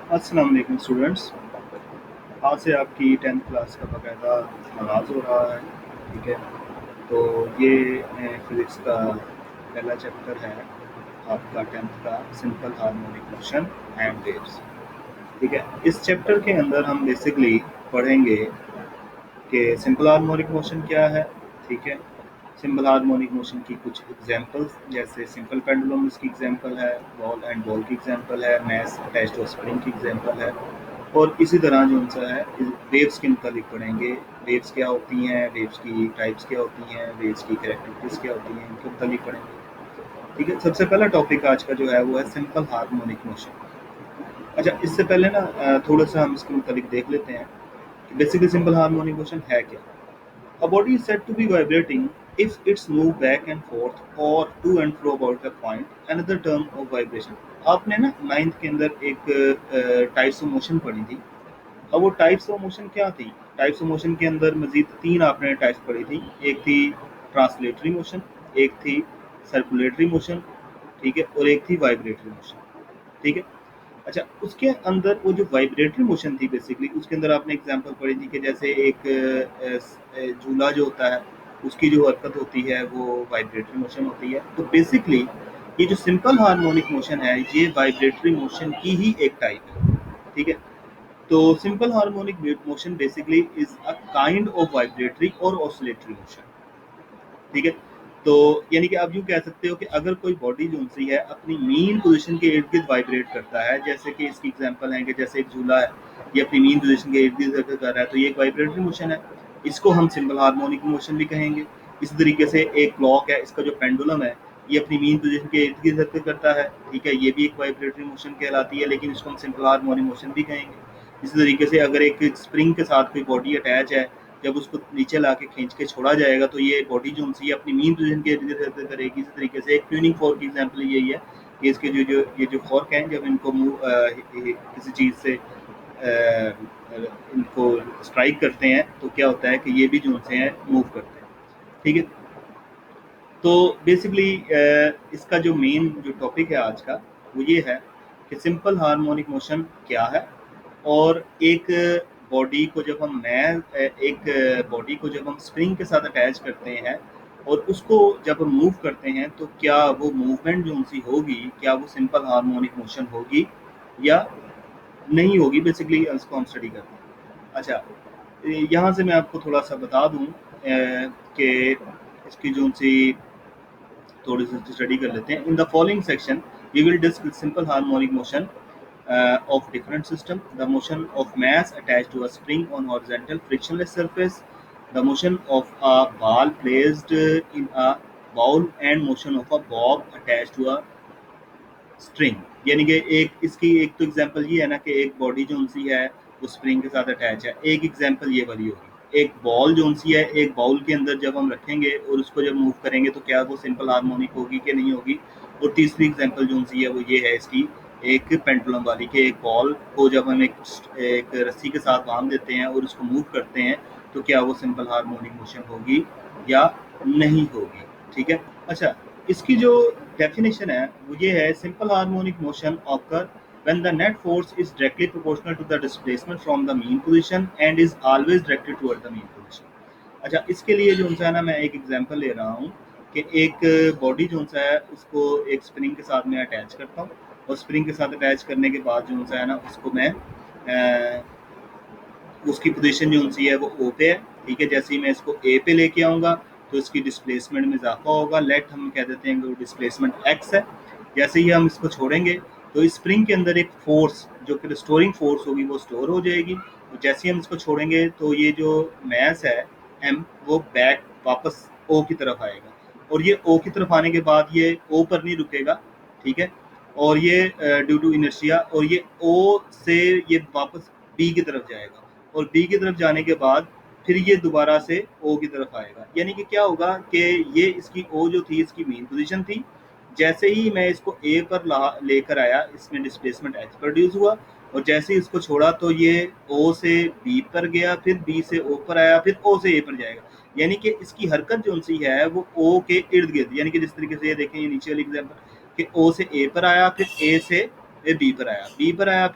अस्सलाम वालेकुम स्टूडेंट्स। आज से आपकी 10th क्लास का बाकायदा आगाज़ हो रहा है। ठीक है, तो ये फिज़िक्स का पहला चैप्टर है आपका 10th का, simple harmonic motion and waves. ठीक है, इस चैप्टर के अंदर हम बेसिकली पढ़ेंगे कि सिंपल हार्मोनिक मोशन क्या है। ठीक है, सिंपल हार्मोनिक मोशन की कुछ एग्जांपल्स, जैसे सिंपल पेंडुलम इसकी एग्जांपल है, बॉल एंड बॉल की एग्जांपल है, मास अटैच्ड टू स्प्रिंग की एग्जांपल है। और इसी तरह जो सा है वेव्स के मुताबिक पढ़ेंगे। वेव्स क्या होती हैं, वेव्स की टाइप्स क्या होती हैं, वेव्स की कैरेक्टरिस्टिक्स क्या होती हैं, इनके मुताबिक पढ़ेंगे। ठीक है, सबसे पहला टॉपिक आज का जो है वो है सिंपल हार्मोनिक मोशन। अच्छा, इससे पहले ना थोड़ा सा हम इसके मुताबिक देख लेते हैं कि बेसिकली सिंपल हार्मोनिक मोशन है क्या। A body is said to be vibrating if it's moved back and forth or to and fro about a point. Another term of vibration. आपने ना 9th के अंदर एक टाइप्स ऑफ मोशन पढ़ी थी। अब वो टाइप्स ऑफ मोशन क्या थी? टाइप्स ऑफ मोशन के अंदर मजीद 3 आपने टाइप्स पढ़ी थी। एक थी ट्रांसलेटरी मोशन, एक थी सर्कुलेटरी मोशन, ठीक है, और एक थी वाइब्रेटरी मोशन। ठीक है, अच्छा, उसके अंदर वो जो वाइब्रेटरी मोशन थी बेसिकली, उसके अंदर आपने एग्जांपल पढ़ी थी कि जैसे एक झूला जो होता है उसकी जो हरकत होती है वो वाइब्रेटरी मोशन होती है। तो बेसिकली ये जो सिंपल हार्मोनिक मोशन है ये वाइब्रेटरी मोशन की ही एक टाइप है। ठीक है, तो simple harmonic motion basically is a kind of vibratory और ऑसिलेटरी मोशन। ठीक है, तो यानी कि आप यूँ कह सकते हो कि अगर कोई बॉडी जो सी है अपनी मीन पोजीशन के इर्द गिर्द वाइब्रेट करता है, जैसे कि इसकी एग्जांपल है कि जैसे एक झूला है, ये अपनी मीन पोजीशन के इर्द गिर्द सर्कल कर रहा है, तो ये एक वाइब्रेटरी मोशन है। इसको हम सिंपल हार्मोनिक मोशन भी कहेंगे। इस तरीके से एक क्लॉक है, इसका जो पेंडुलम है ये अपनी मीन पोजीशन के इर्द गिर्द सर्कल करता है। ठीक है, ये भी एक वाइब्रेटरी मोशन कहलाती है, लेकिन इसको हम सिंपल हार्मोनिक मोशन भी कहेंगे। इसी तरीके से अगर एक स्प्रिंग के साथ कोई बॉडी अटैच है, जब उसको नीचे ला के खींच के छोड़ा जाएगा तो ये बॉडी जो सी अपनी मीन पोजीशन के इर्द गिर्द करेगी। इसी तरीके से एक ट्यूनिंग फोर्क की एग्जांपल यही है कि इसके जो फोर्क हैं, जब इनको किसी चीज़ से इनको स्ट्राइक करते हैं तो क्या होता है कि ये भी जो से हैं मूव करते हैं। ठीक है, तो बेसिकली इसका जो मेन जो टॉपिक है आज का वो ये है कि सिंपल हार्मोनिक मोशन क्या है, और एक बॉडी को जब हम स्प्रिंग के साथ अटैच करते हैं और उसको जब हम मूव करते हैं तो क्या वो मूवमेंट जो उनसी होगी, क्या वो सिंपल हार्मोनिक मोशन होगी या नहीं होगी। बेसिकली इसको हम स्टडी करते हैं। अच्छा, यहाँ से मैं आपको थोड़ा सा बता दूँ कि इसकी जो सी थोड़ी सी स्टडी कर लेते हैं। In the following section we will discuss simple harmonic motion of different system, the motion of mass attached to a spring on horizontal frictionless surface, the motion of a ball placed in a bowl, and motion of a bob attached to a string। यानी कि एक इसकी एक तो example ये है ना कि एक बॉडी जो सी है वो स्प्रिंग के साथ अटैच है। एक एग्जांपल ये वाली होगी, एक बॉल जो सी है एक बाउल के अंदर जब हम रखेंगे और उसको जब मूव करेंगे तो क्या वो सिंपल हार्मोनिक होगी कि नहीं होगी। और तीसरी एग्जांपल जो सी है वो ये है इसकी, एक पेंडुलम वाली, के एक बॉल को जब हम एक रस्सी के साथ बांध देते हैं और उसको मूव करते हैं तो क्या वो सिंपल हार्मोनिक मोशन होगी या नहीं होगी। ठीक है, अच्छा, इसकी जो डेफिनेशन है वो ये है, simple harmonic motion occur when the net force is directly proportional to the displacement from the mean position and is always directed toward the mean position। अच्छा, इसके लिए जो है ना मैं एक एग्जांपल ले रहा हूँ कि एक बॉडी जो है उसको एक स्प्रिंग के साथ में अटैच करता हूँ, और स्प्रिंग के साथ अटैच करने के बाद जो है ना उसको मैं उसकी पोजीशन जो सी है वो ओ पे है। ठीक है, जैसे ही मैं इसको ए पे लेके आऊँगा तो इसकी डिस्प्लेसमेंट में इजाफा होगा। लेट हम कह देते हैं कि वो डिस्प्लेसमेंट एक्स है। जैसे ही हम इसको छोड़ेंगे तो इस स्प्रिंग के अंदर एक फोर्स जो कि रिस्टोरिंग फोर्स होगी वो स्टोर हो जाएगी। तो जैसे ही हम इसको छोड़ेंगे तो ये जो मैस है एम वो बैक वापस ओ की तरफ आएगा, और ये ओ की तरफ आने के बाद ये ओ पर नहीं रुकेगा। ठीक है, और ये ड्यू टू इनर्शिया, और ये ओ से ये वापस बी की तरफ जाएगा, और बी की तरफ जाने के बाद फिर ये दोबारा से ओ की तरफ आएगा। यानी कि क्या होगा कि ये इसकी ओ जो थी इसकी मेन पोजीशन थी। जैसे ही मैं इसको ए पर लेकर आया इसमें डिस्प्लेसमेंट एच प्रोड्यूस हुआ, और जैसे ही इसको छोड़ा तो ये ओ से बी पर गया, फिर बी से ओ पर आया, फिर ओ से ए पर जाएगा। यानी कि इसकी हरकत जो सी है वो ओ के इर्द गिर्द, यानी कि जिस तरीके से ये देखें ये नीचे वाली एग्जाम्पल कि ओ से ए पर आया, फिर ए से बी पर आया, बी पर आया,